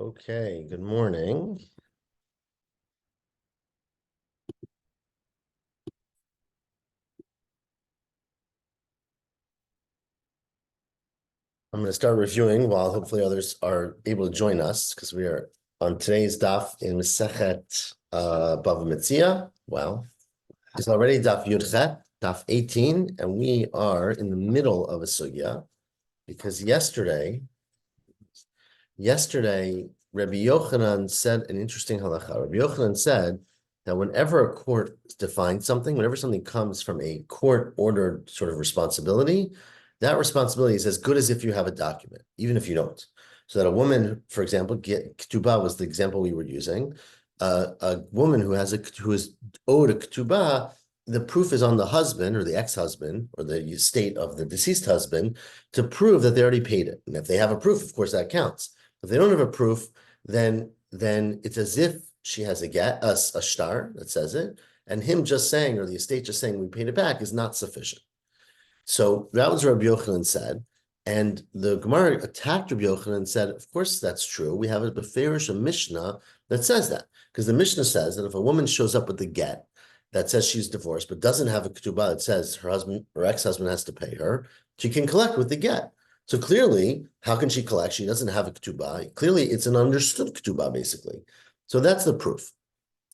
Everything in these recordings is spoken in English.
Okay, good morning. I'm going to start reviewing while hopefully others are able to join us because we are on today's daf in Masechet Bava Metzia. Wow, it's already daf Yudchet, daf 18, and we are in the middle of a sugya because yesterday Rabbi Yochanan said an interesting halacha. Rabbi Yochanan said that whenever a court defines something, whenever something comes from a court-ordered sort of responsibility, that responsibility is as good as if you have a document, even if you don't. So that a woman, for example, ketubah was the example we were using. A woman who is owed a ketubah, the proof is on the husband or the ex-husband or the estate of the deceased husband to prove that they already paid it. And if they have a proof, of course, that counts. If they don't have a proof, then it's as if she has a shtar that says it, and him just saying, or the estate just saying we paid it back is not sufficient. So that was what Rabbi Yochanan said, and the Gemara attacked Rabbi Yochanan and said, of course that's true. We have a beferish, a Mishnah that says that, because the Mishnah says that if a woman shows up with the get that says she's divorced, but doesn't have a ketubah that says her husband or ex-husband has to pay her, she can collect with the get. So clearly, how can she collect? She doesn't have a ketubah. Clearly, it's an understood ketubah, basically. So that's the proof.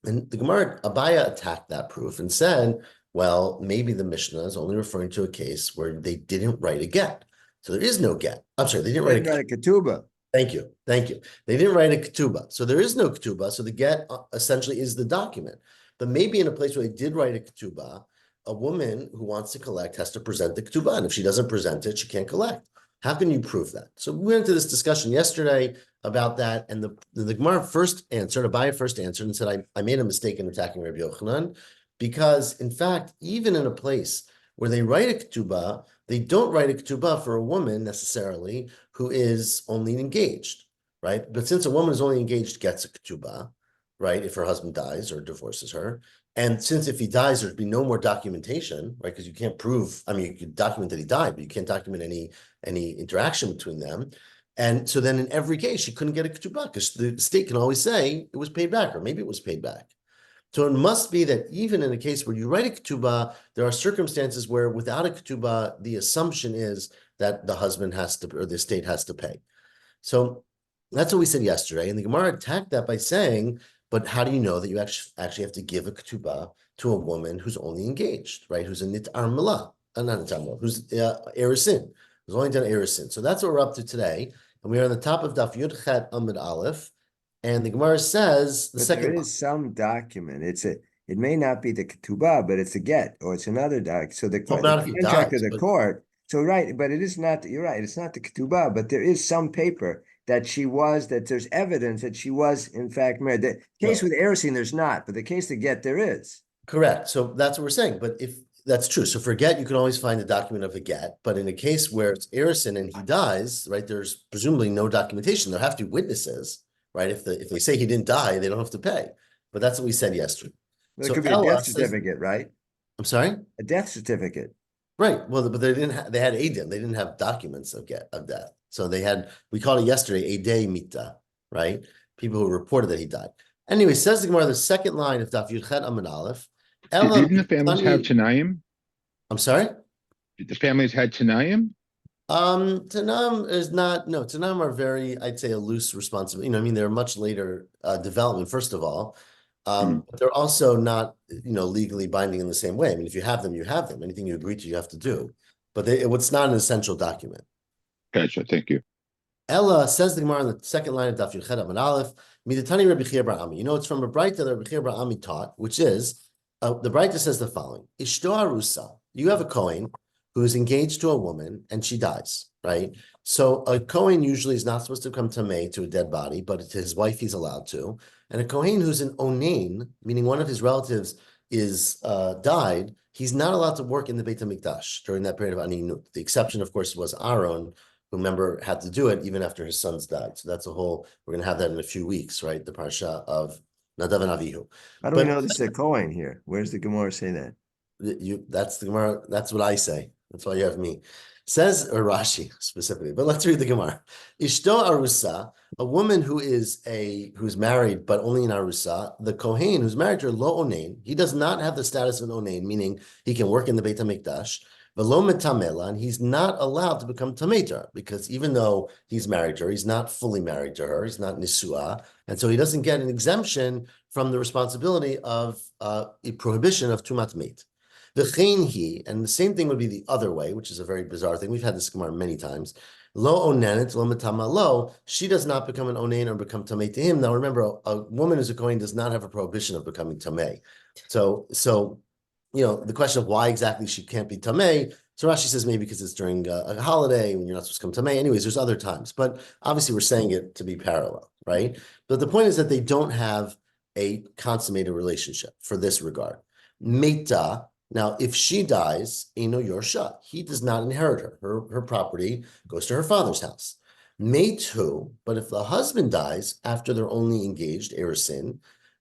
And the Gemara, Abaya attacked that proof and said, well, maybe the Mishnah is only referring to a case where they didn't write a get. So there is no get. I'm sorry, they didn't write a ketubah. Thank you. They didn't write a ketubah. So there is no ketubah. So the get essentially is the document. But maybe in a place where they did write a ketubah, a woman who wants to collect has to present the ketubah. And if she doesn't present it, she can't collect. How can you prove that? So we went into this discussion yesterday about that, and the Gemara first answered, Abaye first answered and said, I made a mistake in attacking Rabbi Yochanan, because in fact, even in a place where they write a ketubah, they don't write a ketubah for a woman necessarily who is only engaged, right? But since a woman is only engaged, gets a ketubah, right? If her husband dies or divorces her. And since if he dies, there'd be no more documentation, right? Because you can't prove, I mean, you could document that he died, but you can't document any interaction between them. And so then in every case, she couldn't get a ketubah because the state can always say it was paid back, or maybe it was paid back. So it must be that even in a case where you write a ketubah, there are circumstances where without a ketubah, the assumption is that the husband has to, or the state has to pay. So that's what we said yesterday. And the Gemara attacked that by saying, but how do you know that you actually have to give a ketubah to a woman who's only engaged, right? Who's a nitar milah, not nitar milah, who's erisin, who's only done erisin. So that's what we're up to today. And we are on the top of Daf Yud Chet Amud Aleph. And the Gemara says There is some document. It may not be the ketubah, but it's a get or it's another doc. So the contract of the court. So right, but it is not. You're right. It's not the ketubah, but there is some paper that there's evidence that she was in fact married. The case with Erisin, there's not, but the case of get, there is. Correct. So that's what we're saying. But if that's true, so for get, you can always find a document of a get. But in a case where it's Erisin and he dies, right, there's presumably no documentation. There have to be witnesses, right? If they say he didn't die, they don't have to pay. But that's what we said yesterday. Well, so it could be a death certificate, right? I'm sorry? A death certificate. Right. Well, but they had Adim. They didn't have documents of death. So we called it yesterday, a day mita, right? People who reported that he died. Anyway, says the Gemara, the second line of Daf Yud Chet Amud Aleph. Didn't the families have Tanayim? I'm sorry? Did the families had Tanayim? Tanam is not, no, Tanam are very, I'd say, a loose responsibility. I mean, they're much later development, first of all. But they're also not, legally binding in the same way. I mean, if you have them, you have them. Anything you agree to, you have to do. But it's not an essential document. Gotcha. Thank you. Ella says the Gemara on the second line of Daf Yud Chet Amud Aleph, Midatani Rabbi Chia bar Ami. It's from a Braita that Rabbi Chia bar Ami taught, which is, the Braita says the following: Ishto Arusa. You have a Kohen who is engaged to a woman and she dies, right? So a Kohen usually is not supposed to come tamei to a dead body, but to his wife he's allowed to. And a Kohen who's an onain, meaning one of his relatives is died, he's not allowed to work in the Beit HaMikdash during that period of aninut. The exception, of course, was Aaron, who, remember, had to do it even after his sons died. So that's we're going to have that in a few weeks, right? The parsha of Nadav and Avihu. How do we know this is a Kohen here? Where's the Gemara say that? That's the Gemara. That's what I say. That's why you have me. Says or Rashi specifically, but let's read the Gemara. Ishto arusa, a woman who's married but only in arusa, the kohen who's married to her lo onein, he does not have the status of an onein, meaning he can work in the Beit HaMikdash. V'lo metamela, and he's not allowed to become tameter because even though he's married to her, he's not fully married to her. He's not nisua, and so he doesn't get an exemption from the responsibility of a prohibition of tumat meit. And the same thing would be the other way, which is a very bizarre thing. We've had this Gemara many times. Lo onenet, lo matama lo. She does not become an onen or become tamei to him. Now remember, a woman who's a kohen does not have a prohibition of becoming tamei. So the question of why exactly she can't be tamei. So Rashi says maybe because it's during a holiday when you're not supposed to become tamei. Anyways, there's other times, but obviously we're saying it to be parallel, right? But the point is that they don't have a consummated relationship for this regard. Meta. Now, if she dies, Eno Yorsha, he does not inherit her. Her property goes to her father's house. Meitu, but if the husband dies after they're only engaged, Erisin,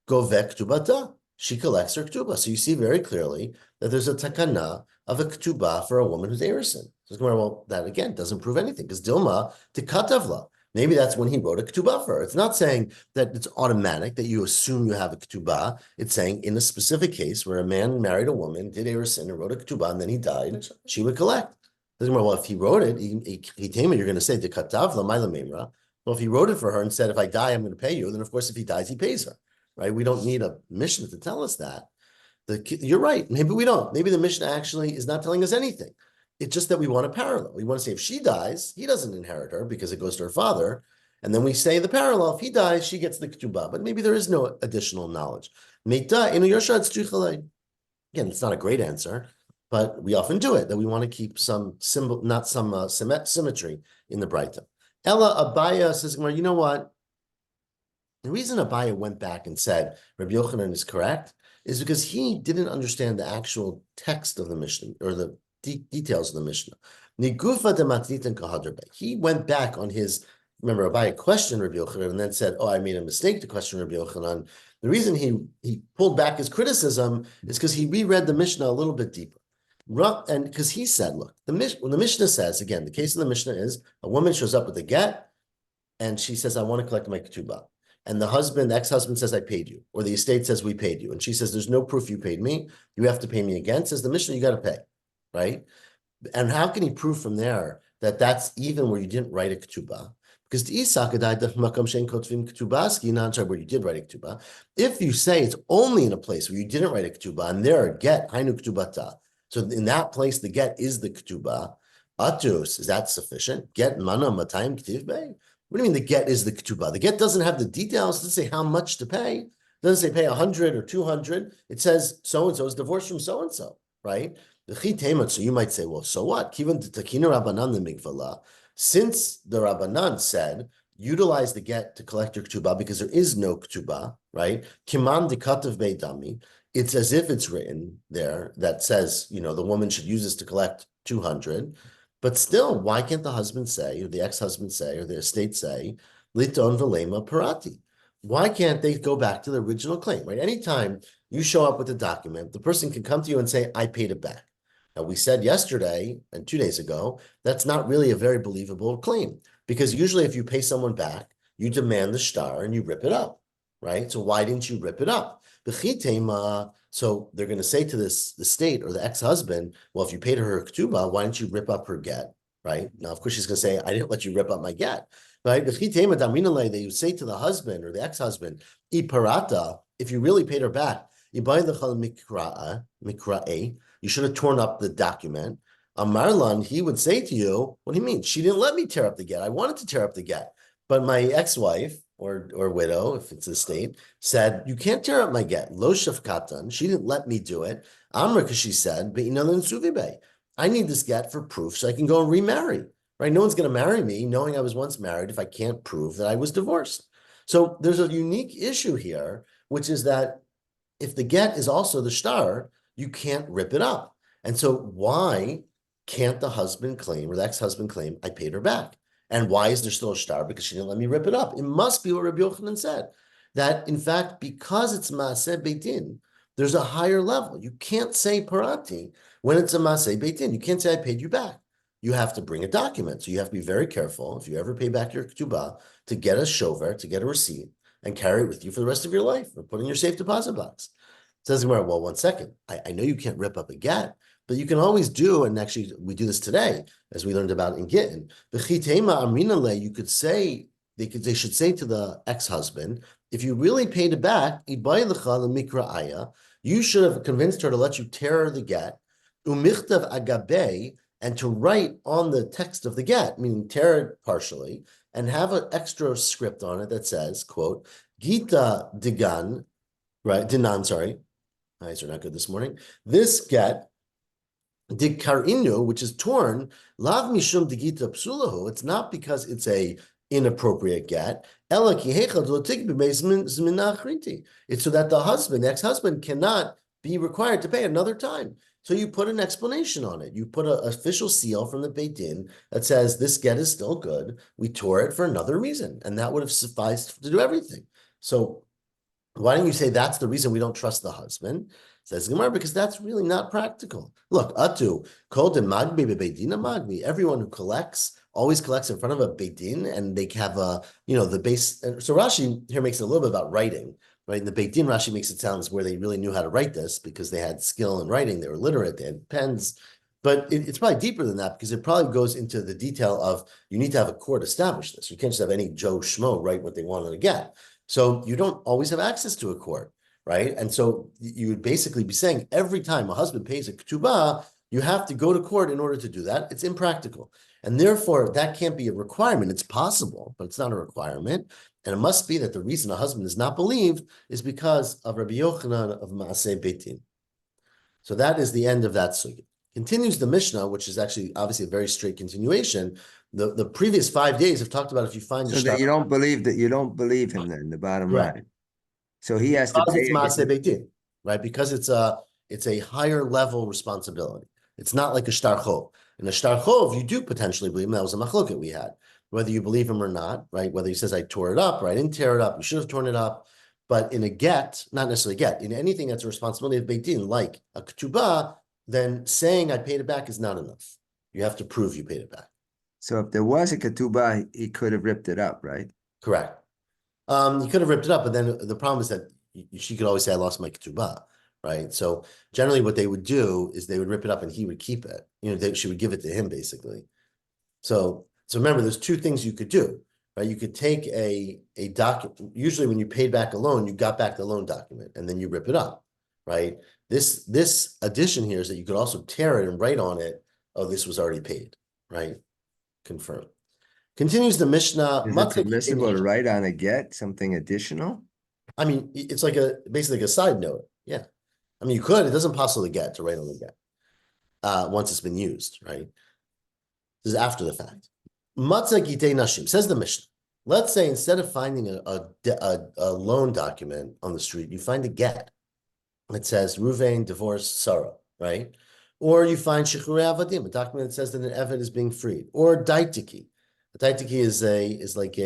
Govek Ktubata, she collects her Ktuba. So you see very clearly that there's a takana of a Ktuba for a woman who's Erisin. So well, that again doesn't prove anything because Dilma Tikatavla. Maybe that's when he wrote a ketubah for her. It's not saying that it's automatic that you assume you have a ketubah. It's saying in a specific case where a man married a woman, did Erisin, and wrote a ketubah, and then he died, she would collect. Well, if he wrote it, you're going to say the katavla ma'ila memra. Well, if he wrote it for her and said, if I die, I'm going to pay you, then of course, if he dies, he pays her, right? We don't need a Mishnah to tell us that. You're right. Maybe we don't. Maybe the Mishnah actually is not telling us anything. It's just that we want a parallel. We want to say if she dies, he doesn't inherit her because it goes to her father. And then we say the parallel, if he dies, she gets the ketubah. But maybe there is no additional knowledge. Again, it's not a great answer, but we often do it, that we want to keep some symbol, not some symmetry in the Braita. Ella Abaya says, you know what? The reason Abaya went back and said Rabbi Yochanan is correct is because he didn't understand the actual text of the Mishnah or the details of the Mishnah. He went back on his, remember, Abaye questioned Rabbi Yochanan and then said, I made a mistake to question Rabbi Yochanan. The reason he pulled back his criticism is because he reread the Mishnah a little bit deeper. And because he said, look, when the Mishnah says, again, the case of the Mishnah is a woman shows up with a get and she says, I want to collect my ketubah. And the ex-husband says, I paid you. Or the estate says, we paid you. And she says, there's no proof you paid me. You have to pay me again. Says the Mishnah, you got to pay. Right? And how can he prove from there that that's even where you didn't write a ketubah? Because the where you did write a ketubah, if you say it's only in a place where you didn't write a ketubah, and there get hainu ketubata, so in that place the get is the ketubah, atus, is that sufficient? Get mana matayim ktiv bei? What do you mean the get is the ketubah? The get doesn't have the details. It doesn't say how much to pay. It doesn't say pay 100 or 200. It says so and so is divorced from so and so, right? So you might say, well, so what? Since the Rabbanan said, utilize the get to collect your ketubah because there is no ketubah, right? Kiman dekatav beidami. It's as if it's written there that says, the woman should use this to collect 200. But still, why can't the husband say, or the ex-husband say, or the estate say, liton velema parati? Why can't they go back to the original claim, right? Anytime you show up with a document, the person can come to you and say, I paid it back. Now, we said yesterday and 2 days ago, that's not really a very believable claim because usually if you pay someone back, you demand the shtar and you rip it up, right? So why didn't you rip it up? So they're going to say to the state or the ex-husband, well, if you paid her ketubah, why didn't you rip up her get, right? Now, of course, she's going to say, I didn't let you rip up my get, right? They you say to the husband or the ex-husband, iparata, if you really paid her back, you should have torn up the document. Amarlan, he would say to you, what do you mean? She didn't let me tear up the get. I wanted to tear up the get. But my ex-wife or widow, if it's a state, said, you can't tear up my get. Lo shafkatan. She didn't let me do it. Amra, because she said, I need this get for proof so I can go and remarry. Right? No one's going to marry me knowing I was once married if I can't prove that I was divorced. So there's a unique issue here, which is that if the get is also the shtar, you can't rip it up. And so why can't the husband claim or the ex-husband claim, I paid her back? And why is there still a shtar? Because she didn't let me rip it up. It must be what Rabbi Yochanan said, that in fact, because it's maaseh beitin, there's a higher level. You can't say parati when it's a maaseh beitin. You can't say I paid you back. you have to bring a document. So you have to be very careful if you ever pay back your ketubah to get a shover, to get a receipt, and carry it with you for the rest of your life, or put in your safe deposit box. Says Gemara, well, 1 second. I know you can't rip up a get, but you can always do, and actually we do this today, as we learned about in Gittin. You could say, they should say to the ex-husband, if you really paid it back, you should have convinced her to let you tear the get, umichtav agabe, and to write on the text of the get, meaning tear it partially, and have an extra script on it that says, quote, Gita digan, right, dinan, sorry, eyes are not good this morning. This get, dikarinu, which is torn, lav mishum digita psulahu, it's not because it's a inappropriate get, it's so that the husband, the ex-husband, cannot be required to pay another time. So you put an explanation on it. You put an official seal from the Beit Din that says this get is still good. We tore it for another reason, and that would have sufficed to do everything. So why don't you say that's the reason we don't trust the husband? Says Gemara, because that's really not practical. Look, atu kol de magbi bebeidina magbi. Everyone who collects always collects in front of a Beit Din, and they have a, the base. So Rashi here makes it a little bit about writing. Right, in the Beit Din, Rashi makes it sound as where they really knew how to write this because they had skill in writing, they were literate, they had pens. But it's probably deeper than that because it probably goes into the detail of you need to have a court establish this. You can't just have any Joe Schmo write what they want to get. So you don't always have access to a court, right? And so you would basically be saying every time a husband pays a ketubah, you have to go to court in order to do that. It's impractical. And therefore, that can't be a requirement. It's possible, but it's not a requirement. And it must be that the reason a husband is not believed is because of Rabbi Yochanan of Maaseh Beit Din. So that is the end of that sugya. Continues the Mishnah, which is actually obviously a very straight continuation. The previous 5 days have talked about if you find so that you don't believe him. Then the bottom line. So he has to pay. It's Maaseh Beit Din, right? Because it's a higher level responsibility. It's not like a shtar chov. In a shtar chov, you do potentially believe him. That was a machloket we had. Whether you believe him or not, right? Whether he says, I tore it up, or I didn't tear it up, you should have torn it up. But in a get, not necessarily get, in anything that's a responsibility of Beit Din, like a ketubah, then saying I paid it back is not enough. You have to prove you paid it back. So if there was a ketubah, he could have ripped it up, right? Correct. He could have ripped it up, but then the problem is that she could always say, I lost my ketubah, right? So generally what they would do is they would rip it up and he would keep it. She would give it to him, basically. So remember, there's two things you could do, right? You could take a document. Usually when you paid back a loan, you got back the loan document and then you rip it up, right? This addition here is that you could also tear it and write on it, oh, this was already paid, right? Confirm. Continues the Mishnah. Is it permissible to write on a get something additional? I mean, it's like basically a side note. Yeah. I mean, you could. It doesn't possibly get to write on the get once it's been used, right? This is after the fact. Matzah gitei nashim, says the Mishnah. Let's say instead of finding a loan document on the street, you find a get. It says Ruvain divorce Sarah, right? Or you find Shechrei Avadim, a document that says that an Eved is being freed. Or Daitiki. A Daitiki is like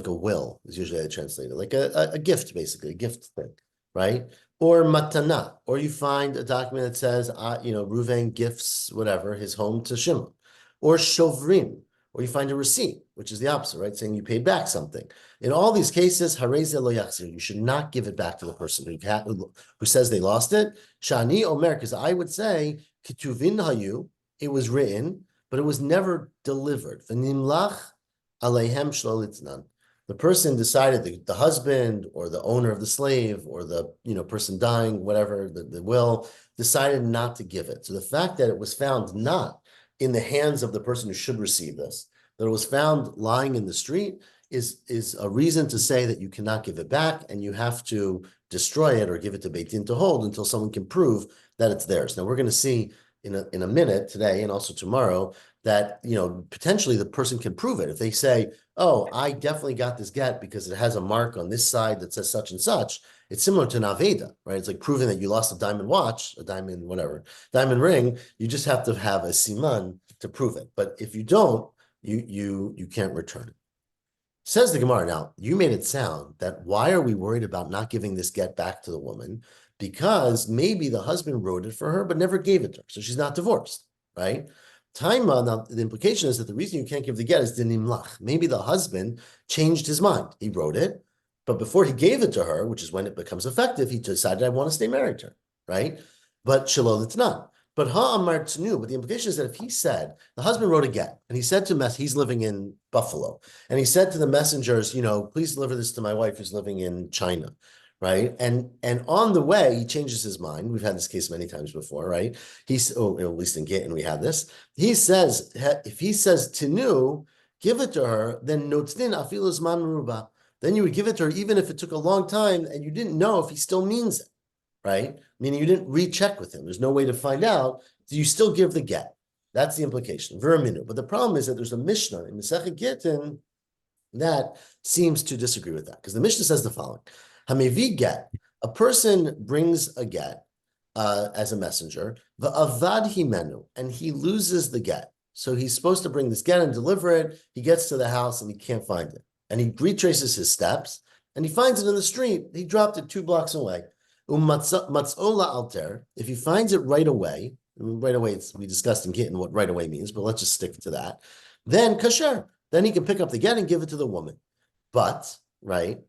a will, is usually how they translate it, like a gift, basically, a gift thing, right? Or matana, or you find a document that says, Ruvain gifts whatever his home to Shimon, or shovrim, or you find a receipt, which is the opposite, right? Saying you paid back something. In all these cases, hareze lo yachzir, you should not give it back to the person who says they lost it. Shani omer, because I would say ketuvin hayu, it was written, but it was never delivered. V'nimlach aleihem shlo litznan. The person decided, the husband or the owner of the slave or the person dying, whatever, the will, decided not to give it. So the fact that it was found not in the hands of the person who should receive this, that it was found lying in the street is a reason to say that you cannot give it back and you have to destroy it or give it to Beit Din to hold until someone can prove that it's theirs. Now we're going to see in a minute today and also tomorrow that potentially the person can prove it. If they say, oh, I definitely got this get because it has a mark on this side that says such and such, it's similar to an Aveda, right? It's like proving that you lost a diamond watch, a diamond whatever, diamond ring. You just have to have a siman to prove it. But if you don't, you can't return it. Says the Gemara, now, you made it sound that why are we worried about not giving this get back to the woman? because maybe the husband wrote it for her, but never gave it to her. So she's not divorced, right? Taima, now the implication is that the reason you can't give the get is dinim lach. Maybe the husband changed his mind. He wrote it, but before he gave it to her, which is when it becomes effective, he decided, I want to stay married to her, right? But shalom, it's not. But ha'amar tnu, but the implication is that if he said, the husband wrote a get, and he said to he's living in Buffalo, and he said to the messengers, please deliver this to my wife who's living in China, right? And on the way, he changes his mind. We've had this case many times before, right? At least in Gittin, we had this. He says, if he says tinu, give it to her, then notznin afilu zman meruba. Then you would give it to her, even if it took a long time, and you didn't know if he still means it, right? Meaning you didn't recheck with him. There's no way to find out. Do you still give the get? That's the implication. Veraminu. But the problem is that there's a Mishnah in Masechet Gittin that seems to disagree with that, because the Mishnah says the following: Hamevi get, a person brings a get as a messenger, va'avad himenu, and he loses the get. So he's supposed to bring this get and deliver it. He gets to the house and he can't find it, and he retraces his steps and he finds it in the street. He dropped it 2 blocks away. Matzola alter, if he finds it right away, we discussed in Gittin what right away means, but let's just stick to that. Then kasher, then he can pick up the get and give it to the woman. But, right,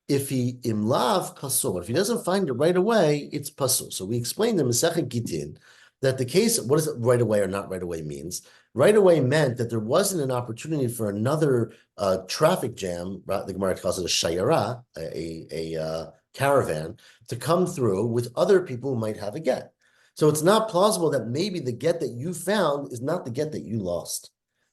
if he imlav pasul, if he doesn't find it right away, it's pasul. So we explained in Masechet Gittin that the case, what does it right away or not right away means? Right away meant that there wasn't an opportunity for another traffic jam, right? The Gemara calls it a shayara, a caravan, to come through with other people who might have a get. So it's not plausible that maybe the get that you found is not the get that you lost,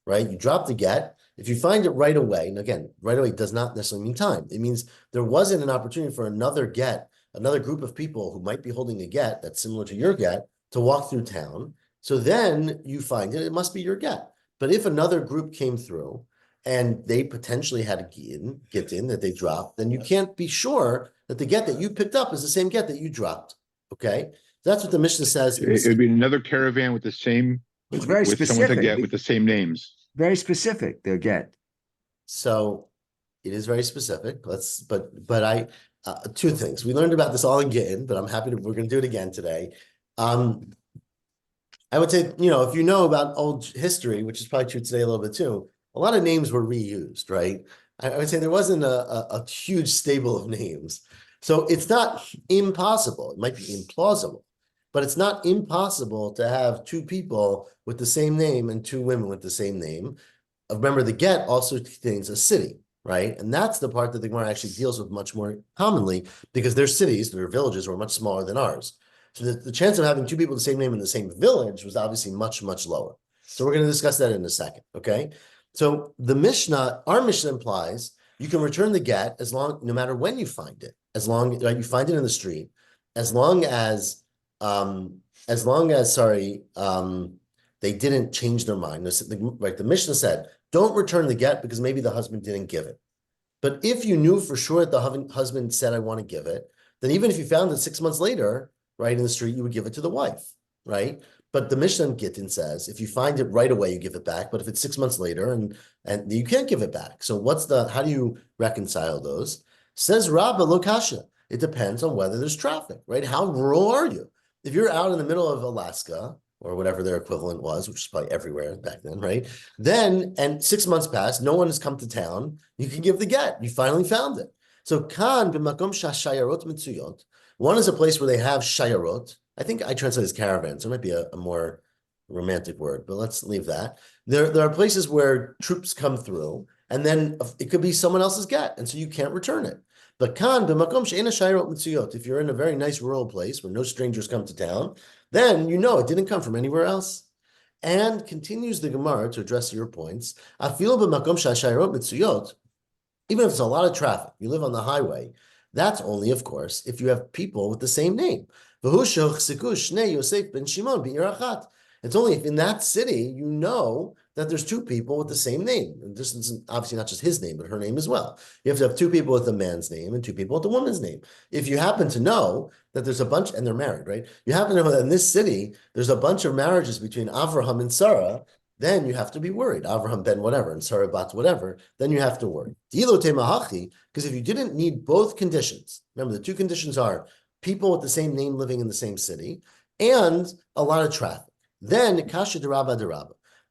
right? You dropped the get. If you find it right away, and again, right away does not necessarily mean time. It means there wasn't an opportunity for another get, another group of people who might be holding a get that's similar to your get to walk through town. So then you find it must be your get. But if another group came through and they potentially had a get in that they dropped, then you can't be sure that the get that you picked up is the same get that you dropped. Okay, that's what the Mishnah says. It would be another caravan with the same. It's very with specific. Someone to get with the same names. Very specific. They'll get. So it is very specific. But I 2 things we learned about this all in Gittin, but I'm happy we're going to do it again today. I would say, if you know about old history, which is probably true today a little bit too, a lot of names were reused, right? I would say there wasn't a huge stable of names. So it's not impossible. It might be implausible, but it's not impossible to have 2 people with the same name and 2 women with the same name. Remember, the get also contains a city, right? And that's the part that the Gemara actually deals with much more commonly, because their cities, their villages were much smaller than ours. So the chance of having 2 people with the same name in the same village was obviously much, much lower. So we're going to discuss that in a second, okay? So the Mishnah, our Mishnah implies you can return the get no matter when you find it, as long you find it in the street, as long as they didn't change their mind. The Mishnah said, don't return the get because maybe the husband didn't give it. But if you knew for sure that the husband said, I want to give it, then even if you found it 6 months later, right in the street, you would give it to the wife, right? But the Mishnah in Gittin says, if you find it right away, you give it back. But if it's 6 months later and you can't give it back. So how do you reconcile those? Says Rabba Lokasha. It depends on whether there's traffic, right? How rural are you? If you're out in the middle of Alaska or whatever their equivalent was, which is probably everywhere back then, right? And 6 months pass, no one has come to town, you can give the get. You finally found it. So kan b'makom shashayarot mitzuyot. One is a place where they have shayarot. I think I translate as caravans. There might be a more romantic word, but let's leave that. There are places where troops come through, and then it could be someone else's get, and so you can't return it. But kan b'makom she'ena shayarot mitzuyot. If you're in a very nice rural place where no strangers come to town, then it didn't come from anywhere else. And continues the Gemara to address your points. Afilo b'makom shashayarot mitzuyot. Even if it's a lot of traffic, you live on the highway, that's only, of course, if you have people with the same name. It's only if in that city you know that there's 2 people with the same name. And this is obviously not just his name, but her name as well. You have to have 2 people with a man's name and 2 people with a woman's name. If you happen to know that there's a bunch, and they're married, right? You happen to know that in this city, there's a bunch of marriages between Avraham and Sarah, then you have to be worried. Avraham ben whatever and Sarah bat whatever, then you have to worry. Because if you didn't need both conditions, remember the 2 conditions are people with the same name living in the same city, and a lot of traffic. Then kasha de Rabba.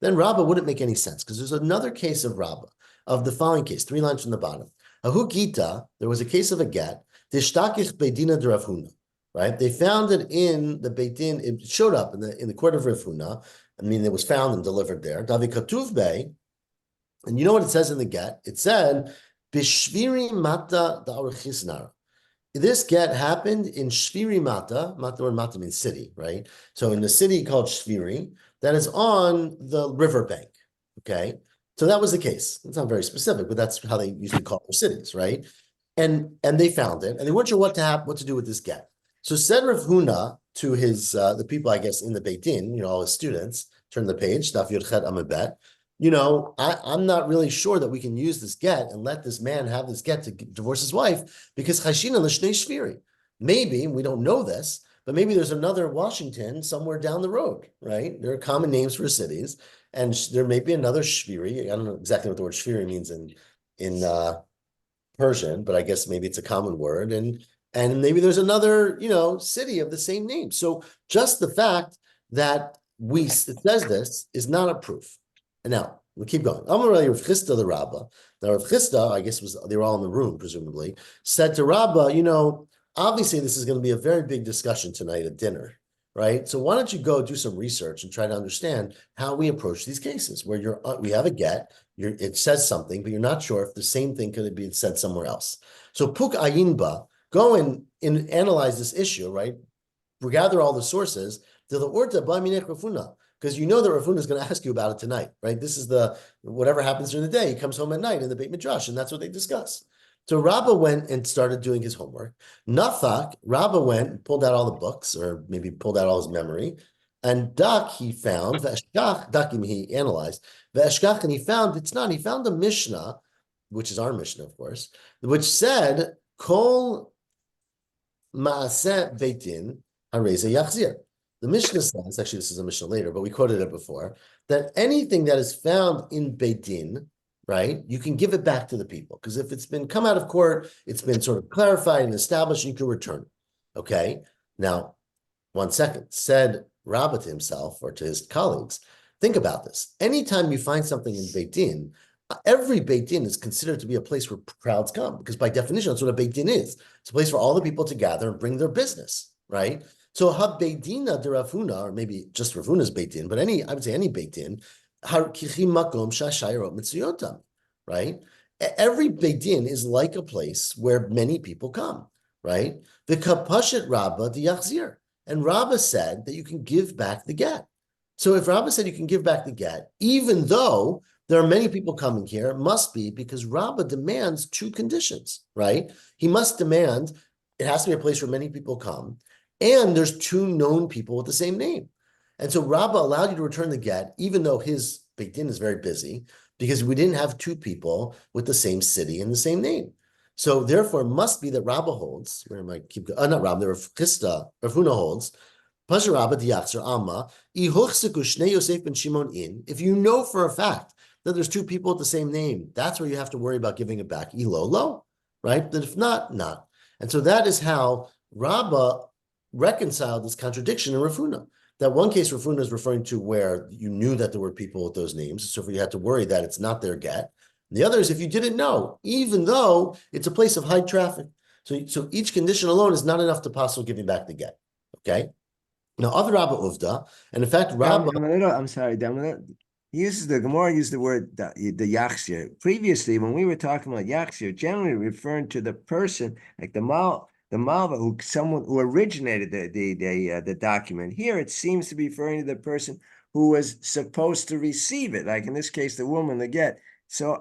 Then Rabba wouldn't make any sense because there's another case of Rabba of the following case, 3 lines from the bottom. Ahu Gita, there was a case of a get. Tishtakich Beidina de Rav Huna, right? They found it in the Beit Din. It showed up in the court of Rav Huna. I mean, it was found and delivered there. Davi Katuv Bey, and you know what it says in the get? It said Bishviri Mata Da'arachisnara. This get happened in Shviri Mata. Mata means city, right? So in the city called Shviri, that is on the riverbank. Okay, so that was the case. It's not very specific, but that's how they usually call their cities, right? And they found it, and they weren't sure what to do with this get. So said Rav Huna to his the people, I guess, in the Beit Din, all his students. Turn the page, Daf Yud Chet Amud Bet. I'm not really sure that we can use this get and let this man have this get to divorce his wife because Chashina l'shnei shviri. Maybe, we don't know this, but maybe there's another Washington somewhere down the road, right? There are common names for cities, and there may be another shviri. I don't know exactly what the word shviri means in Persian, but I guess maybe it's a common word, and maybe there's another, city of the same name. So just the fact that it says this is not a proof. And now we keep going. Amarei Rav Chisda the Rabbah. Now Rav Chisda, I guess they were all in the room, presumably, said to Rabbah, obviously this is going to be a very big discussion tonight at dinner, right? So why don't you go do some research and try to understand how we approach these cases where we have a get, it says something, but you're not sure if the same thing could be said somewhere else. So Puk Ayinba, go and analyze this issue, right? We gather all the sources. Because that Rav Huna is going to ask you about it tonight, right? This is whatever happens during the day. He comes home at night in the Beit Midrash, and that's what they discuss. So Rabbah went and started doing his homework. Nathak, Rabbah went and pulled out all the books, or maybe pulled out all his memory. And Dak he found, Dakim he analyzed, and he found it's not. He found the Mishnah, which is our Mishnah, of course, which said, Kol Ma'aseh Beitin Hareza Yachzir. The Mishnah says, actually this is a Mishnah later, but we quoted it before, that anything that is found in Beit Din, right, you can give it back to the people. Because if it's been come out of court, it's been sort of clarified and established, you can return it. Okay? Now, 1 second. Said Rabbah to himself or to his colleagues, think about this. Anytime you find something in Beit Din, every Beit Din is considered to be a place where crowds come, because by definition, that's what a Beit Din is. It's a place for all the people to gather and bring their business, right? So ha-beidina de Rav Huna, or maybe just Rav Huna's Beit Din, but I would say any Beit Din, right? Every Beit Din is like a place where many people come, right? The kapashet Rabbah the Yachzir. And Rabbah said that you can give back the get. So if Rabbah said you can give back the get, even though there are many people coming here, it must be because Rabbah demands 2 conditions, right? He must demand, it has to be a place where many people come, and there's 2 known people with the same name. And so Rabbah allowed you to return the get, even though his Beit Din is very busy, because we didn't have 2 people with the same city and the same name. So therefore, it must be that Rabbah holds, where am I keep going? Not Rabbah, Rav Chisda, Rav Huna holds, Pasha Rabbah Diachzer Amma, Yosef ben Shimon in. If you know for a fact that there's 2 people with the same name, that's where you have to worry about giving it back. Ilolo, right? But if not, not. And so that is how Rabbah reconciled this contradiction in Rav Huna. That one case Rav Huna is referring to where you knew that there were people with those names, so you had to worry that it's not their get. The other is if you didn't know, even though it's a place of high traffic. So each condition alone is not enough to possibly giving back the get. Okay? Now, other Rabba Uvda, and in fact, Rabba... I'm sorry, he uses the Gemara used the word the Yachzir. Previously, when we were talking about Yachzir, generally referring to the person, like the Malva, someone who originated the document. Here, it seems to be referring to the person who was supposed to receive it, like in this case, the woman, the get. So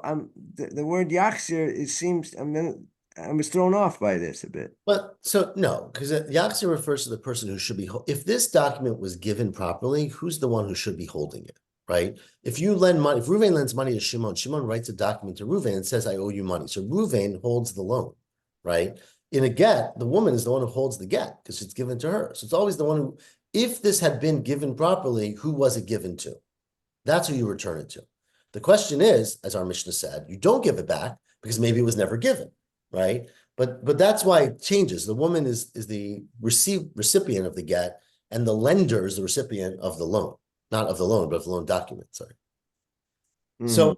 the word Yachzir, it seems, I was thrown off by this a bit. But so no, because Yachzir refers to the person who should be, if this document was given properly, who's the one who should be holding it, right? If you lend money, if Ruvain lends money to Shimon, Shimon writes a document to Ruvain and says, I owe you money. So Ruvain holds the loan, right? In a get, the woman is the one who holds the get because it's given to her. So it's always the one who, if this had been given properly, who was it given to? That's who you return it to. The question is, as our Mishnah said, you don't give it back because maybe it was never given. right? But that's why it changes. The woman is the recipient of the get, and the lender is the recipient of the loan, not of the loan, but of the loan document. Sorry. So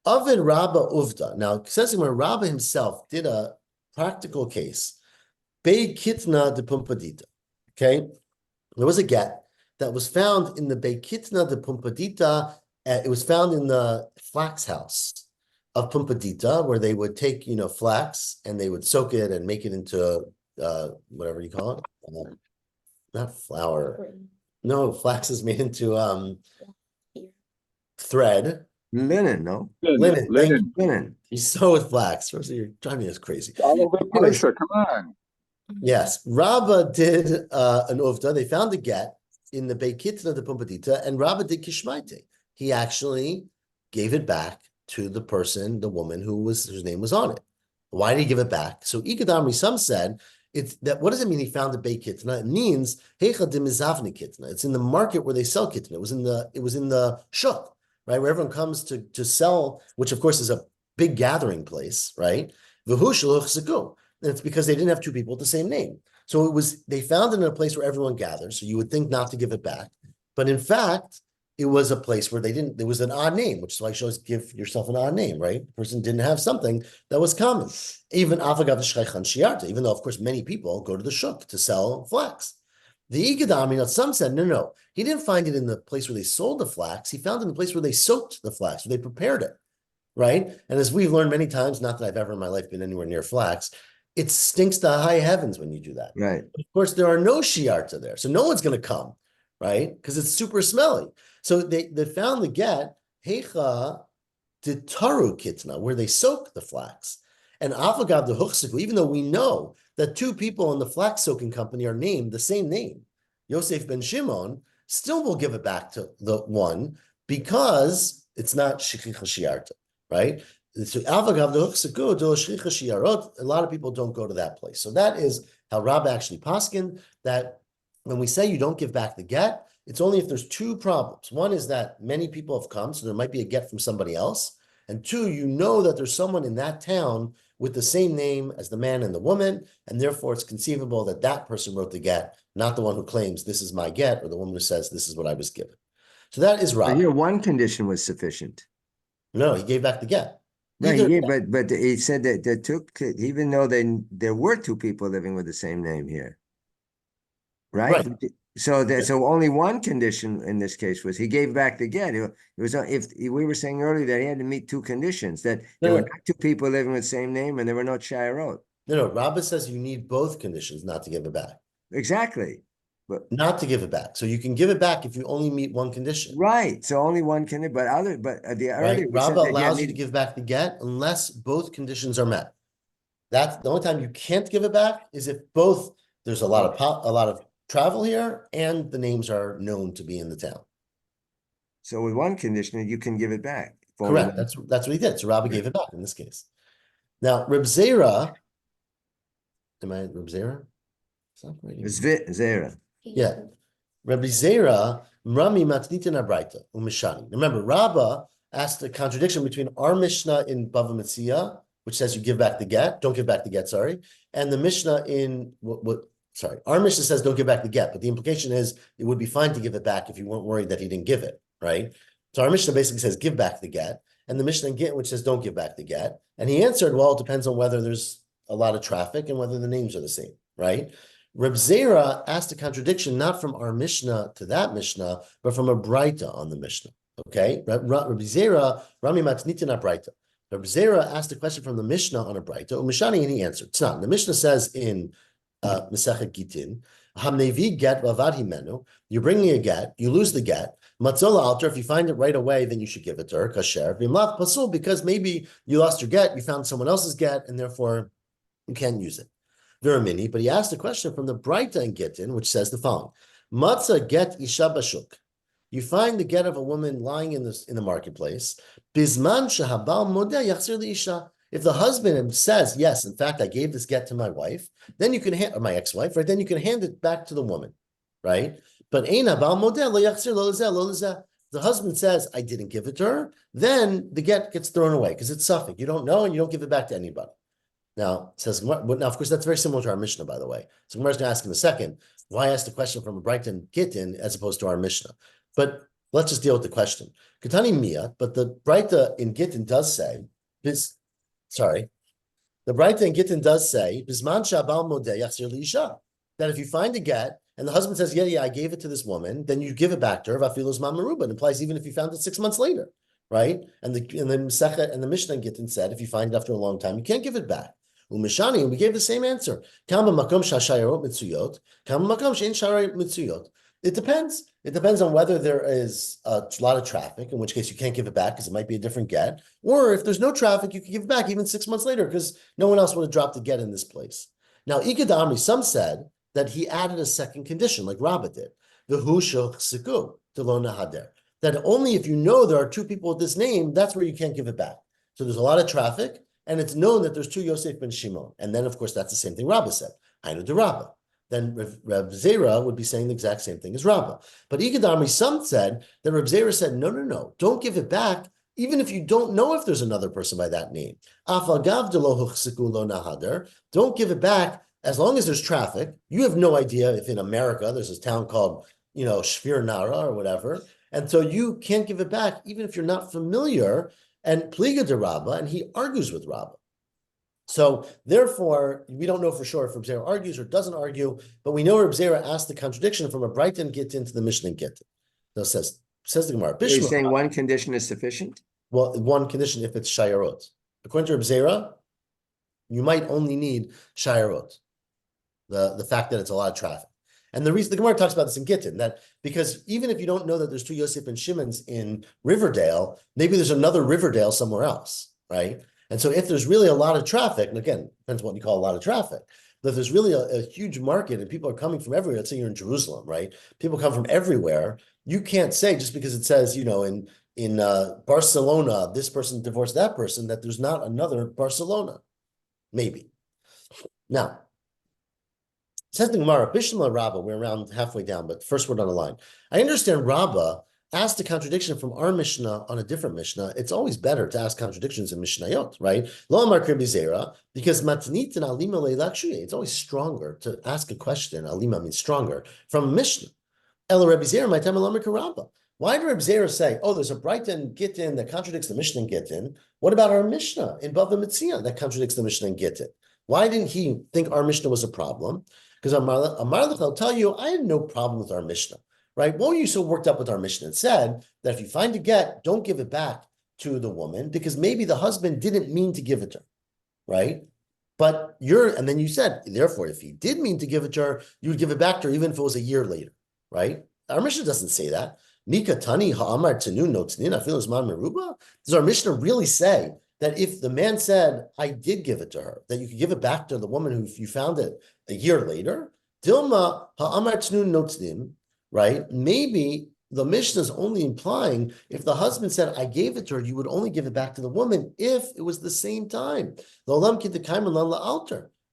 Ovid Rabba Uvda. Now, it says when Rabba himself did a practical case, Bei Kitna de Pumpadita. Okay, there was a get that was found in the Bei Kitna de Pumpadita. It was found in the flax house of Pumpadita, where they would take, flax and they would soak it and make it into whatever you call it. Not flour. No, flax is made into thread. Linen, no? Linen. You sew with flax. You're driving us crazy. All over Parsha, come on. Yes, Rabba did an uvda. They found a get in the Beikitna de Pumpadita, and Rabba did kishmaite. He actually gave it back to the person, the woman whose name was on it. Why did he give it back? So Ikadamri, some said it's that. What does it mean? He found a Beikitna. It means heicha de mizavni kitna. It's in the market where they sell kitna. It was in the shuk, right, where everyone comes to sell, which of course is a big gathering place, right? V'hu shluch zeku. And it's because they didn't have two people with the same name. So they found it in a place where everyone gathers. So you would think not to give it back. But in fact, it was a place where there was an odd name, which is why it shows give yourself an odd name, right? The person didn't have something that was common. Even afagav shchaychan shiarta, even though, of course, many people go to the shuk to sell flax. The Igadami, some said, no. He didn't find it in the place where they sold the flax. He found it in the place where they soaked the flax, where they prepared it, right? And as we've learned many times, not that I've ever in my life been anywhere near flax, it stinks to high heavens when you do that. Right. Of course, there are no shiarta there, so no one's going to come, right? Because it's super smelly. So they found the get heicha ditaru kitna, where they soak the flax, and afagav the huchsiku. Even though we know that two people in the flax soaking company are named the same name, Yosef ben Shimon, still will give it back to the one because it's not shichicha shiarta, right? So a lot of people don't go to that place. So that is how Rab actually paskin, that when we say you don't give back the get, it's only if there's two problems. One is that many people have come, so there might be a get from somebody else. And two, you know that there's someone in that town with the same name as the man and the woman, and therefore it's conceivable that that person wrote the get, not the one who claims this is my get, or the woman who says this is what I was given. So that is Rab. Here, one condition was sufficient. No, he gave back the get. Right, but he said that there even though there were two people living with the same name here, right? So only one condition in this case was he gave back the get. It was if we were saying earlier that he had to meet two conditions, that there were not two people living with the same name and there were no chayarot. No, Rabbah says you need both conditions not to give it back. Exactly. But not to give it back. So you can give it back if you only meet one condition. Right. So only one can, but the earlier Rabbah allows you to give back the get unless both conditions are met. That's the only time you can't give it back is if both there's a lot of travel here and the names are known to be in the town. So with one condition, you can give it back. Correct. That's what he did. So Rabbah gave it back in this case. Now Reb Zera, am I Reb Zera? It's Zera. Yeah. Rabbi Zera, Rami Matnitin Abraita, Umishani. Remember, Rabbah asked a contradiction between our Mishnah in Bava Metzia, which says you give back the get, don't give back the get, sorry, and the Mishnah in our Mishnah says don't give back the get, but the implication is it would be fine to give it back if you weren't worried that he didn't give it, right? So our Mishnah basically says give back the get, and the Mishnah in Gittin which says don't give back the get. And he answered, well, it depends on whether there's a lot of traffic and whether the names are the same, right? Reb Zera asked a contradiction not from our Mishnah to that Mishnah, but from a Braita on the Mishnah. Okay, Reb Zera, Rami Matnitin Braita. Reb Zera asked a question from the Mishnah on a Braita, Umishani, and he answered. It's not. The Mishnah says in Masechet Gittin, Hamnevi get vavad himenu. You're bringing a get, you lose the get. Matzola alter. If you find it right away, then you should give it to her. Kasher v'imlav pasul, because maybe you lost your get, you found someone else's get, and therefore you can't use it. Veramini, but he asked a question from the Braita in Gittin, which says the following: Matzah get isha bashuk. You find the get of a woman lying in the marketplace. Bisman shahabal modeh yachzir liisha. If the husband says, yes, in fact, I gave this get to my wife, then you can or my ex-wife, right? Then you can hand it back to the woman, right? But eina bal modeh lo yachzir lo lezeh lo lezeh. The husband says, I didn't give it to her, then the get gets thrown away because it's suffix. You don't know and you don't give it back to anybody. Now, says now, of course, that's very similar to our Mishnah, by the way. So Gemara is going to ask in a second, why ask the question from a Brighton Gittin as opposed to our Mishnah? But let's just deal with the question. Katani Mia, but the Brighton in Gittin does say, the Brighton in Gittin does say, Bisman Shabal Modeh Yachzir Liisha, that if you find a get and the husband says, yeah, I gave it to this woman, then you give it back to her. Vafilos Man Meruba. It implies even if you found it 6 months later, right? And the Mishnah in Gittin said, if you find it after a long time, you can't give it back. Umishani, and we gave the same answer. It depends. It depends on whether there is a lot of traffic, in which case you can't give it back because it might be a different get, or if there's no traffic, you can give it back even 6 months later because no one else would have dropped the get in this place. Now, Ikadamri, some said that he added a second condition, like Rabbah did, that only if you know there are 2 people with this name, that's where you can't give it back. So there's a lot of traffic, and it's known that there's 2 Yosef ben Shimon. And then, of course, that's the same thing Rabbah said. I know the Rabbah. Then Reb Zera would be saying the exact same thing as Rabbah. But Ikadamri, some said that Reb Zera said, no, don't give it back, even if you don't know if there's another person by that name. Don't give it back as long as there's traffic. You have no idea if in America there's this town called, Shvir Nara or whatever. And so you can't give it back, even if you're not familiar. And Pliga de Rabbah, and he argues with Rabbah. So therefore, we don't know for sure if Reb Zera argues or doesn't argue, but we know Reb Zera asked the contradiction from a Brighton Gittin to the Mishnah Gittin. So says the Gemara. Are you saying one condition is sufficient? Well, one condition if it's Shayarot. According to Reb Zera, you might only need Shayarot, the fact that it's a lot of traffic. And the reason the Gemara talks about this in Gittin, that because even if you don't know that there's 2 Yosef and Shimons in Riverdale, maybe there's another Riverdale somewhere else, right? And so if there's really a lot of traffic, and again, depends on what you call a lot of traffic, but if there's really a huge market and people are coming from everywhere, let's say you're in Jerusalem, right? People come from everywhere. You can't say just because it says, in Barcelona, this person divorced that person, that there's not another Barcelona, maybe. Now, says the Gemara, Bishma Rabbah, we're around halfway down, but first word on the line. I understand Rabbah asked a contradiction from our Mishnah on a different Mishnah. It's always better to ask contradictions in Mishnayot, right? Lo amar Rabbi Zera, because matnit and alima leilakshuyeh, it's always stronger to ask a question, alima means stronger, from a Mishnah. El Rabbi Zera, my time Rabbah. Why did Rabbi Zera say, there's a Brighton Gittin that contradicts the Mishnah in Gittin? What about our Mishnah in Bava Metzia that contradicts the Mishnah in Gittin? Why didn't he think our Mishnah was a problem? Because Amarlich, I'll tell you, I had no problem with our Mishnah, right? Why were you so worked up with our Mishnah? It said that if you find a get, don't give it back to the woman because maybe the husband didn't mean to give it to her, right? But and then you said, therefore, if he did mean to give it to her, you would give it back to her even if it was a year later, right? Our Mishnah doesn't say that. Nika tani ha'amar tenu no tnin afilu zman meruba. Does our Mishnah really say that if the man said, I did give it to her, that you could give it back to the woman who you found it a year later? Dilma ha'amar tenu no tnin, right? Maybe the Mishnah is only implying if the husband said, I gave it to her, you would only give it back to the woman if it was the same time.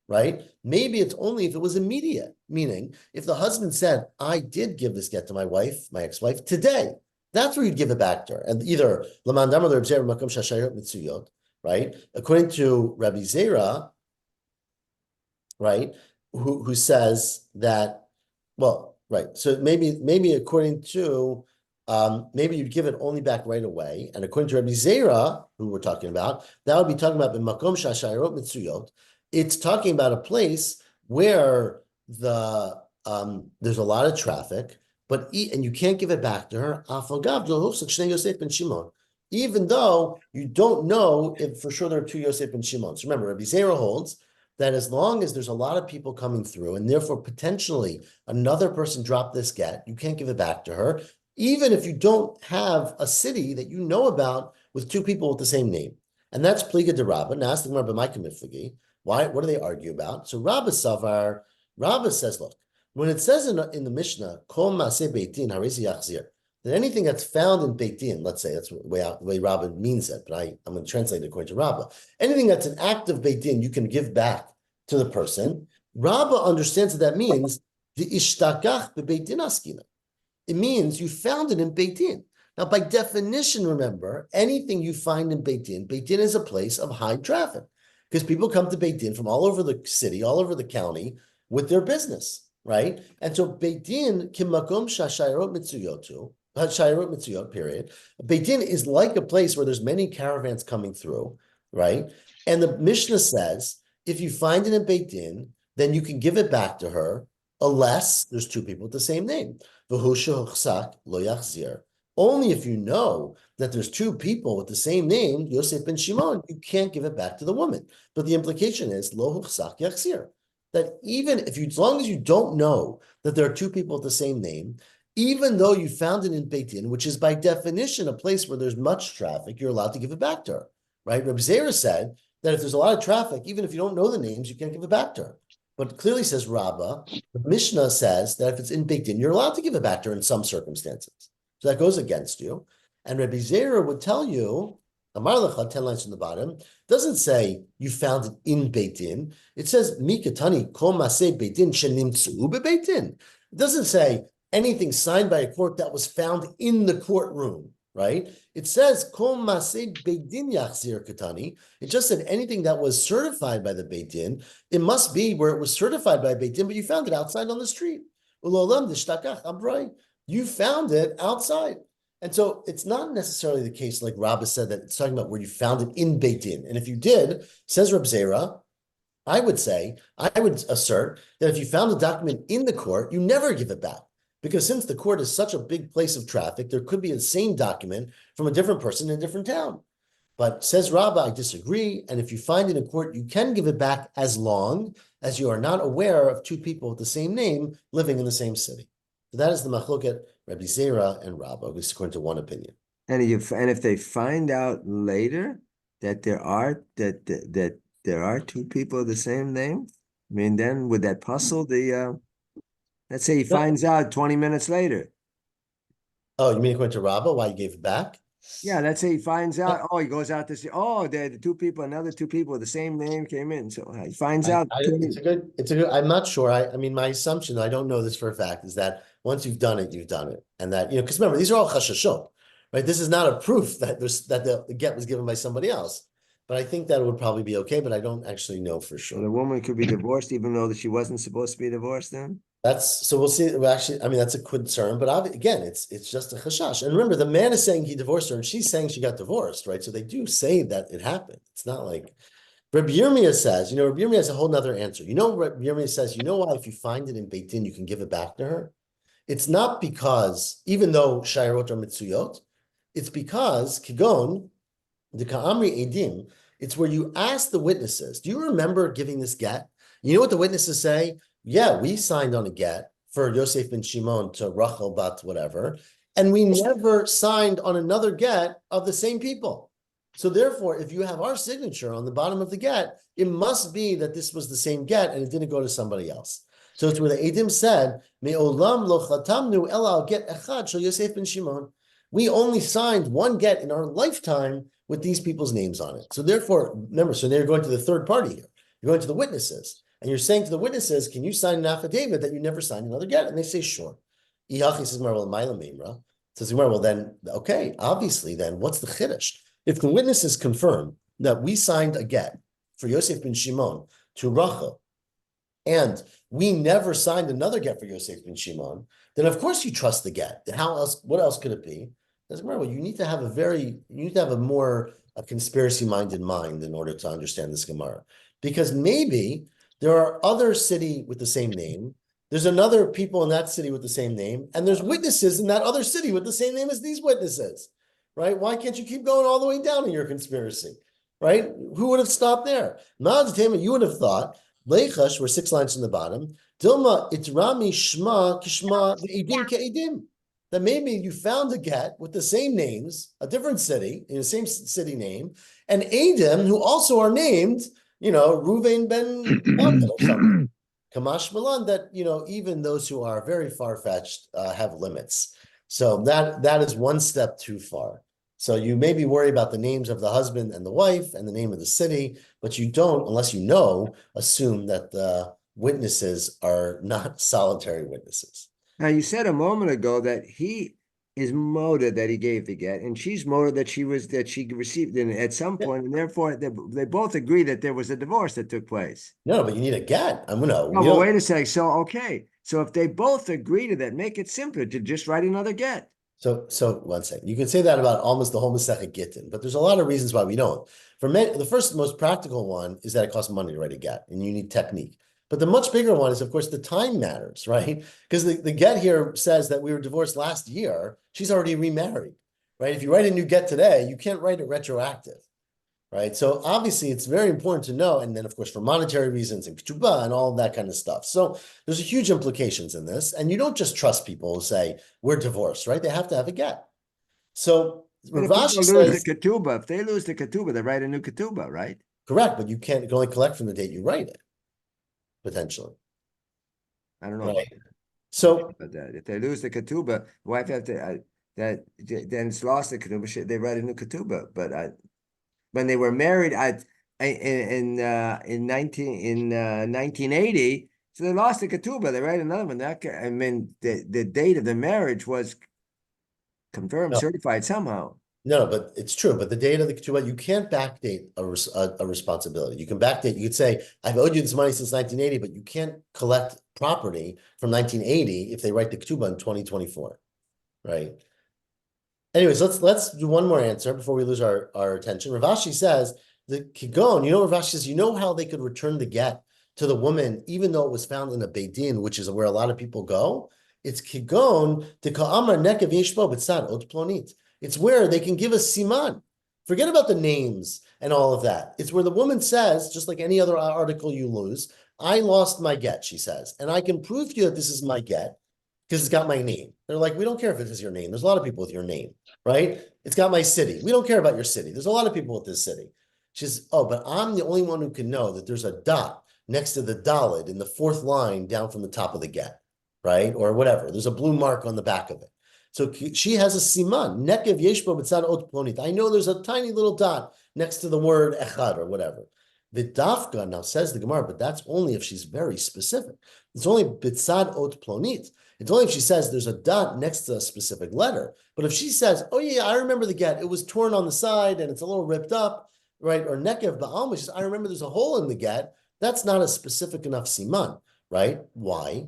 Right? Maybe it's only if it was immediate, meaning if the husband said, I did give this get to my wife, my ex-wife, today, that's where you'd give it back to her. And either, right? According to Rabbi Zera, right, who says that, right. So maybe according to, maybe you'd give it only back right away. And according to Rabbi Zera, who we're talking about, that would be talking about b'makom shashayarot mitzuyot. It's talking about a place where there's a lot of traffic, and you can't give it back to her. Even though you don't know if for sure there are 2 Yosef and Shimon. So remember, Rabbi Zera holds that as long as there's a lot of people coming through, and therefore potentially another person dropped this get, you can't give it back to her, even if you don't have a city that you know about with 2 people with the same name. And that's Pliga de Rabbah. Now ask the Gemara b'may kamiflagi. Why? What do they argue about? So Rabbah says, look, when it says in the Mishnah, Kol Maaseh Beitin Harezi Yachzir, that anything that's found in Beitin, let's say that's the way Rabbah means it, but I'm going to translate it according to Rabbah. Anything that's an act of Beitin, you can give back to the person. Rabbah understands that means the ishtakach bebeitin askina. It means you found it in Beitin. Now, by definition, remember, anything you find in Beitin is a place of high traffic. because people come to Beit Din from all over the city, all over the county with their business, right? And so Beit Din kimakom shashayarot mitzuyotu, shayarot mitzuyot, period. Beit Din is like a place where there's many caravans coming through, right? And the Mishnah says, if you find it in Beit Din, then you can give it back to her, unless there's two people with the same name. Only if you know that there's two people with the same name, Yosef ben Shimon, you can't give it back to the woman. But the implication is lo huchsak yachzir, that even if you, as long as you don't know that there are two people with the same name, even though you found it in Beit Din, which is by definition a place where there's much traffic, you're allowed to give it back to her, right? Reb Zera said that if there's a lot of traffic, even if you don't know the names, you can't give it back to her. But clearly says Rabbah, the Mishnah says that if it's in Beit Din, you're allowed to give it back to her in some circumstances. So that goes against you. And Rabbi Zera would tell you, Amar Lecha, 10 lines from the bottom, doesn't say you found it in Beit Din. It says, Mikatani kol maseh Beit Din shenimtzu beBeit Din. It doesn't say anything signed by a court that was found in the courtroom, right? It says, kol maseh Beit Din yachzir katani. It just said anything that was certified by the Beit Din. It must be where it was certified by Beit Din, but you found it outside on the street. Ulolam d'shtakach ambroi. You found it outside. And so it's not necessarily the case, like Rabbah said, that it's talking about where you found it in Beit Din. And if you did, says Reb Zera, I would assert that if you found a document in the court, you never give it back. Because since the court is such a big place of traffic, there could be the same document from a different person in a different town. But says Rabbah, I disagree. And if you find it in court, you can give it back as long as you are not aware of two people with the same name living in the same city. So that is the machloket Rabbi Zera and Rabbah, at least according to one opinion. And if they find out later that there are two people of the same name, I mean, then would that puzzle the? Let's say he finds out 20 minutes later. Oh, you mean according to Rabbah, why he gave it back? Yeah, let's say he finds out. Oh, he goes out to see. Oh, the two people, another two people with the same name came in. So he finds out. It's a good. I'm not sure. I mean, my assumption, I don't know this for a fact, is that once you've done it, you've done it, and that because remember, these are all chashashot, right? This is not a proof that the get was given by somebody else. But I think that it would probably be okay. But I don't actually know for sure. So the woman could be divorced, even though that she wasn't supposed to be divorced. Then. So we'll see. Well, actually, I mean, that's a concern, but again, it's just a chashash. And remember, the man is saying he divorced her, and she's saying she got divorced, right? So they do say that it happened. It's not like Rabbi Yirmiyah says. Rabbi Yirmiyah has a whole nother answer. Rabbi Yirmiyah says, why if you find it in Beit Din, you can give it back to her. It's not because, even though shayrot are mitzuyot, it's because kigon the ka'amri edim. It's where you ask the witnesses. Do you remember giving this get? You know what the witnesses say? Yeah, we signed on a get for Yosef ben Shimon to Rachel bat whatever, and we never signed on another get of the same people. So therefore, if you have our signature on the bottom of the get, it must be that this was the same get and it didn't go to somebody else. So it's where the Edim said, "Me'olam lo chatamnu ela al get echad shel Yosef ben Shimon." We only signed one get in our lifetime with these people's names on it. So therefore, remember, so they're going to the third party here. You're going to the witnesses. And you're saying to the witnesses, can you sign an affidavit that you never signed another get? And they say, sure. Says, well, then, okay, obviously, then what's the chiddush? If the witnesses confirm that we signed a get for Yosef ben Shimon to Rachel, and we never signed another get for Yosef ben Shimon, then of course you trust the get. How else? What else could it be? Well, you need to have a conspiracy-minded mind in order to understand this Gemara, because maybe there are other city with the same name. There's another people in that city with the same name, and there's witnesses in that other city with the same name as these witnesses, right? Why can't you keep going all the way down in your conspiracy, right? Who would have stopped there? You would have thought, Leichash, we're 6 lines from the bottom, Dilma itrami shma kishma ve'edim ke'edim. That maybe you found a get with the same names, a different city, in the same city name, and Edim, who also are named, Ruvain ben London or something. Kamash Milan, that, even those who are very far-fetched have limits. So that is one step too far. So you maybe worry about the names of the husband and the wife and the name of the city, but you don't, unless you know, assume that the witnesses are not solitary witnesses. Now, you said a moment ago that is Moda that he gave the get, and she's Moda that she received it at some point, and therefore they both agree that there was a divorce that took place. No, but you need a get. I'm gonna. No, but wait a second. So okay, so if they both agree to that, make it simpler to just write another get. So one second. You can say that about almost the whole Masechet Gittin, but there's a lot of reasons why we don't. For many, the first most practical one is that it costs money to write a get, and you need technique. But the much bigger one is, of course, the time matters, right? Because the get here says that we were divorced last year. She's already remarried, right? If you write a new get today, you can't write it retroactive, right? So obviously, it's very important to know. And then, of course, for monetary reasons and ketubah and all of that kind of stuff. So there's huge implications in this. And you don't just trust people who say, we're divorced, right? They have to have a get. So Rav Ashi says, lose the ketubah. If they lose the ketubah, they write a new ketubah, right? Correct, but you can only collect from the date you write it, potentially. I don't know about that. So if they lose the ketubah, the wife have to then it's lost the ketubah. They write a new ketubah. But when they were married, in 1980, so they lost the ketubah. They write another one. I mean, the date of the marriage was confirmed, certified somehow. No, but it's true. But the date of the ketubah, you can't backdate a responsibility. You can backdate. You could say, I've owed you this money since 1980, but you can't collect property from 1980 if they write the ketubah in 2024, right? Anyways, let's do one more answer before we lose our attention. Rav Ashi says the kigon. You know, Rav Ashi says, you know how they could return the get to the woman even though it was found in a Beit Din, which is where a lot of people go. It's kigon to ka'amar nekev yeshbo b'tzad ot plonit. It's where they can give a siman. Forget about the names and all of that. It's where the woman says, just like any other article you lose, I lost my get, she says, and I can prove to you that this is my get because it's got my name. They're like, we don't care if it is your name. There's a lot of people with your name, right? It's got my city. We don't care about your city. There's a lot of people with this city. She says, oh, but I'm the only one who can know that there's a dot next to the dalid in the fourth line down from the top of the get, right? Or whatever. There's a blue mark on the back of it. So she has a siman. Nekev yeshbo b'tzad ot plonit. I know there's a tiny little dot next to the word echad or whatever. The dafka now says the Gemara, but that's only if she's very specific. It's only b'tzad ot plonit. It's only if she says there's a dot next to a specific letter. But if she says, oh yeah, I remember the get. It was torn on the side and it's a little ripped up, right? Or nekev ba'alma, she says, I remember there's a hole in the get. That's not a specific enough siman, right? Why?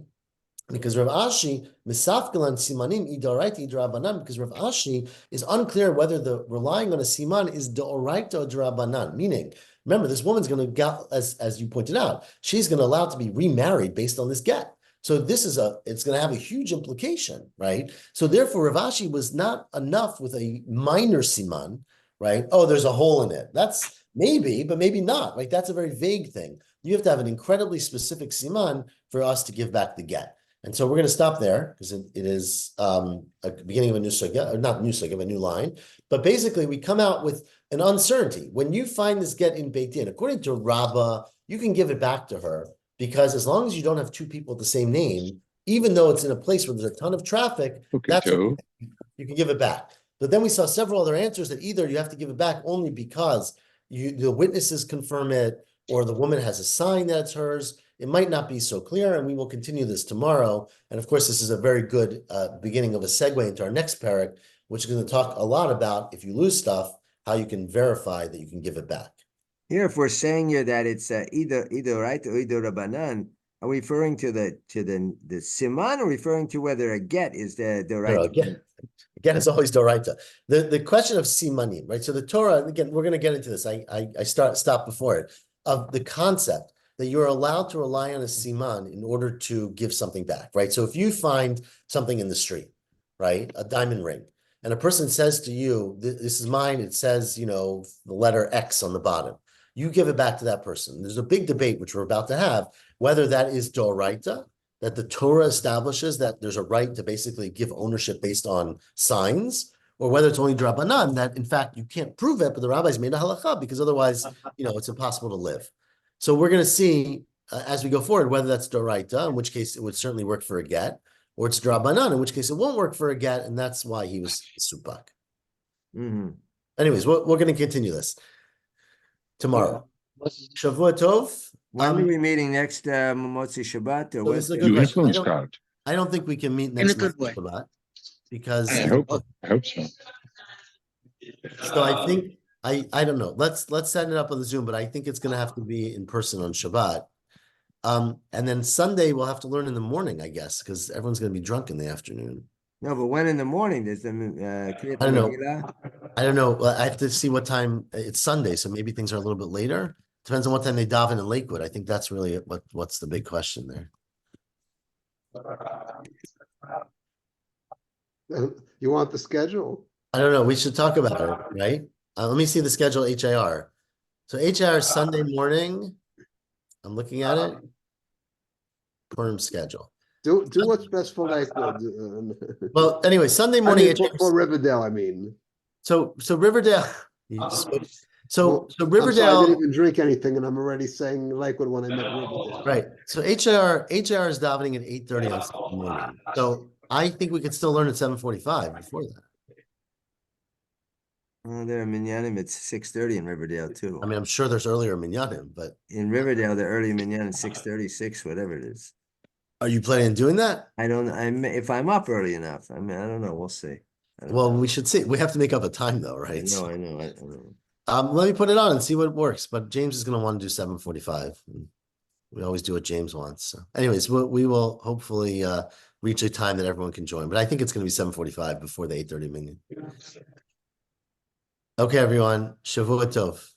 Because Rav Ashi misafkalan simanim idoraita idrabanan. Because Rav Ashi is unclear whether the relying on a siman is deoraita or drabanan. Meaning, remember, this woman's going to get, as you pointed out, she's going to allow to be remarried based on this get. So this is it's going to have a huge implication, right? So therefore, Rav Ashi was not enough with a minor siman, right? Oh, there's a hole in it. That's maybe, but maybe not, right? That's a very vague thing. You have to have an incredibly specific siman for us to give back the get. And so we're going to stop there because it is a beginning of a new sugya, or not new sugya, but a new line. But basically, we come out with an uncertainty. When you find this get in Beit Din, according to Rabbah, you can give it back to her because as long as you don't have two people with the same name, even though it's in a place where there's a ton of traffic, that's okay. You can give it back. But then we saw several other answers that either you have to give it back only because the witnesses confirm it, or the woman has a sign that it's hers. It might not be so clear, and we will continue this tomorrow. And of course, this is a very good beginning of a segue into our next parak, which is going to talk a lot about if you lose stuff, how you can verify that you can give it back. Here, if we're saying here that it's either right or either rabbanan, are we referring to the siman, or referring to whether a get is the right? No, again, it's always doraita. The question of simanim, right? So the Torah, again, we're going to get into this. I stop before it, of the concept that you're allowed to rely on a siman in order to give something back, right? So if you find something in the street, right, a diamond ring, and a person says to you, this is mine, it says, the letter X on the bottom, you give it back to that person. There's a big debate, which we're about to have, whether that is doraita, that the Torah establishes that there's a right to basically give ownership based on signs, or whether it's only drabanan, that in fact you can't prove it, but the rabbis made a halacha because otherwise, it's impossible to live. So we're going to see as we go forward whether that's doraita, in which case it would certainly work for a get, or it's drabanan, in which case it won't work for a get, and that's why he was supak. Mm-hmm. Anyways, we're going to continue this tomorrow. Shavua Tov. When are we meeting next Motzi Shabbat? Or so this is a good question. I don't think we can meet next Shabbat. because I hope so. so I think I don't know. Let's set it up on the Zoom, but I think it's gonna have to be in person on Shabbat. And then Sunday we'll have to learn in the morning, I guess, because everyone's gonna be drunk in the afternoon. No, but when in the morning there's the I don't know. Megillah? I don't know. I have to see what time it's Sunday, so maybe things are a little bit later. Depends on what time they daven in Lakewood. I think that's really what's the big question there. You want the schedule? I don't know. We should talk about it, right? Let me see the schedule HIR. So HIR is Sunday morning. I'm looking at it. Purim schedule. Do what's best for Lakewood. Well, anyway, Sunday I morning. mean, for Riverdale, I mean. So Riverdale. So I'm sorry, I Riverdale. didn't even drink anything, and I'm already saying Lakewood when I met Riverdale. Right. So HIR is davening at 8:30 on Sunday morning. So I think we could still learn at 7:45 before that. There are minyanim at 6:30 in Riverdale too. I mean, I'm sure there's earlier minyanim, but In Riverdale, the early minyan is 6:36, whatever it is. are you planning on doing that? I don't. If I'm up early enough. I mean, I don't know. We'll see. Well, we should see. We have to make up a time though, right? I know. Let me put it on and see what works. But James is going to want to do 7:45. We always do what James wants. So, anyways, we will hopefully reach a time that everyone can join. But I think it's going to be 7:45 before the 8:30 minyan. Okay, everyone. Shavua Tov.